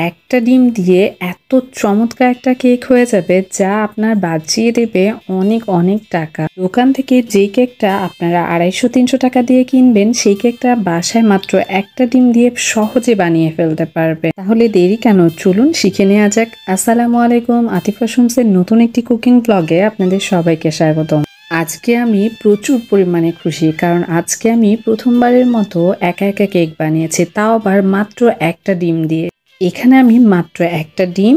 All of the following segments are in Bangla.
একটা ডিম দিয়ে এত চমৎকার একটা কেক হয়ে যাবে যা আপনার বাঁচিয়ে দেবে অনেক অনেক টাকা। দোকান থেকে যেই কেকটা আপনারা 250-300 টাকা দিয়ে কিনবেন সেই কেকটা বাসায় মাত্র একটা ডিম দিয়ে সহজে বানিয়ে ফেলতে পারবে। তাহলে দেরি কেন, চলুন শিখে নেওয়া যাক। আসসালামু আলাইকুম, আতিফা শুমসের নতুন একটি কুকিং ব্লগে আপনাদের সবাইকে স্বাগতম। আজকে আমি প্রচুর পরিমাণে খুশি, কারণ আজকে আমি প্রথমবারের মতো একা একা কেক বানিয়েছি, তাও আবার মাত্র একটা ডিম দিয়ে। এখানে আমি মাত্র একটা ডিম,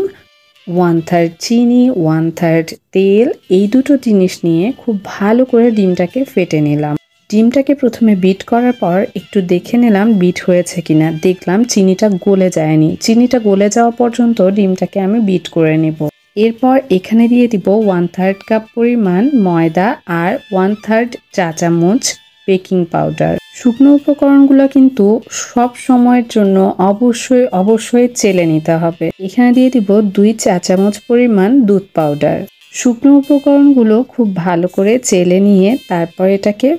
1/3 চিনি, 1/3 তেল, এই দুটো জিনিস নিয়ে খুব ভালো করে ডিমটাকে ফেটে নিলাম। ডিমটাকে প্রথমে বিট করার পর একটু দেখে নিলাম বিট হয়েছে কিনা। দেখলাম চিনিটা গলে যায়নি। চিনিটা গলে যাওয়া পর্যন্ত ডিমটাকে আমি বিট করে নেব। এরপর এখানে দিয়ে দিব 1/3 কাপ পরিমাণ ময়দা আর 1/3 চা চামচ বেকিং পাউডার। শুকনো উপকরণগুলো কিন্তু সব সময়ের জন্য অবশ্যই চেলে নিতে হবে। এখানে দিয়ে দিব 2 চা চামচ পরিমাণ দুধ পাউডার। শুকনো উপকরণগুলো খুব ভালো করে চেলে নিয়ে তারপর এটাকে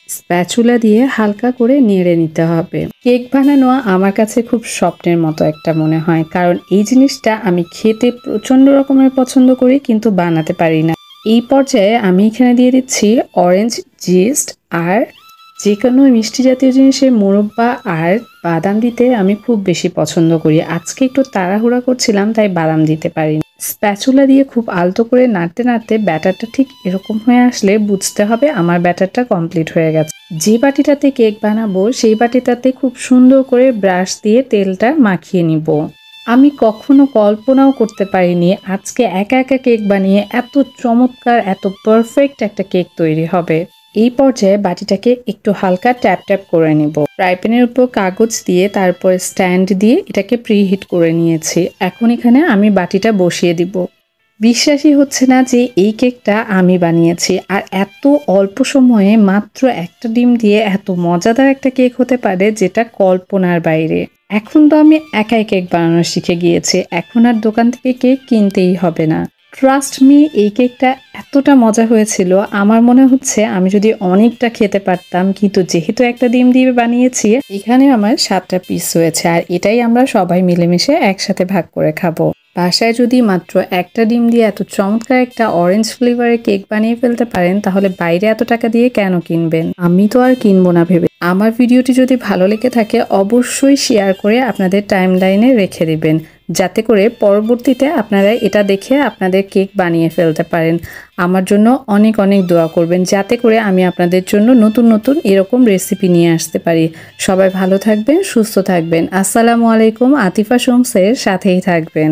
স্প্যাচুলা দিয়ে হালকা করে নেড়ে নিতে হবে। কেক বানানো আমার কাছে খুব স্বপ্নের মতো একটা মনে হয়, কারণ এই জিনিসটা আমি খেতে প্রচন্ড রকমের পছন্দ করি কিন্তু বানাতে পারি না। এই পর্যায়ে আমি এখানে দিয়ে দিচ্ছি অরেঞ্জ জিস্ট, আর যে কোনো মিষ্টি জাতীয় জিনিসে মোরব্বা আর বাদাম দিতে আমি খুব বেশি পছন্দ করি। আজকে একটু তাড়াহুড়া করছিলাম তাই বাদাম দিতে পারিনি। স্প্যাচুলা দিয়ে খুব আলতো করে নাড়তে নাড়তে ব্যাটারটা ঠিক এরকম হয়ে আসলে বুঝতে হবে আমার ব্যাটারটা কমপ্লিট হয়ে গেছে। যে বাটিটাতে কেক বানাবো সেই বাটিটাতে খুব সুন্দর করে ব্রাশ দিয়ে তেলটা মাখিয়ে নিব। আমি কখনো কল্পনাও করতে পারিনি আজকে একা একা কেক বানিয়ে এত চমৎকার, এত পারফেক্ট একটা কেক তৈরি হবে। এই পর্যায়ে বাটিটাকে একটু হালকা ট্যাপ ট্যাপ করে নিব। ফ্রাই প্যানের উপর কাগজ দিয়ে তারপর স্ট্যান্ড দিয়ে এটাকে প্রিহিট করে নিয়েছি। এখন এখানে আমি বাটিটা বসিয়ে দিব। বিশ্বাসই হচ্ছে না যে এই কেকটা আমি বানিয়েছি, আর এত অল্প সময়ে মাত্র একটা ডিম দিয়ে এত মজাদার একটা কেক হতে পারে যেটা কল্পনার বাইরে। এখন তো আমি একাই কেক বানানো শিখে গিয়েছি, এখন আর দোকান থেকে কেক কিনতেই হবে না। ট্রাস্ট মি, এই কেকটা এতটা মজা হয়েছিল, আমার মনে হচ্ছে আমি যদি অনেকটা খেতে পারতাম, কিন্তু যেহেতু একটা ডিম দিয়ে বানিয়েছি এখানে আমার 7টা পিস হয়েছে, আর এটাই আমরা সবাই মিলেমিশে একসাথে ভাগ করে খাবো। বাসায় যদি মাত্র একটা ডিম দিয়ে এত চমৎকার একটা অরেঞ্জ ফ্লেভারের কেক বানিয়ে ফেলতে পারেন, তাহলে বাইরে এত টাকা দিয়ে কেন কিনবেন? আমি তো আর কিনবো না ভেবে। আমার ভিডিওটি যদি ভালো লেগে থাকে অবশ্যই শেয়ার করে আপনাদের টাইমলাইনে রেখে দিবেন, যাতে করে পরবর্তীতে আপনারা এটা দেখে আপনাদের কেক বানিয়ে ফেলতে পারেন। আমার জন্য অনেক অনেক দোয়া করবেন, যাতে করে আমি আপনাদের জন্য নতুন নতুন এরকম রেসিপি নিয়ে আসতে পারি। সবাই ভালো থাকবেন, সুস্থ থাকবেন। আসসালামু আলাইকুম, আতিফা শুমসের সাথেই থাকবেন।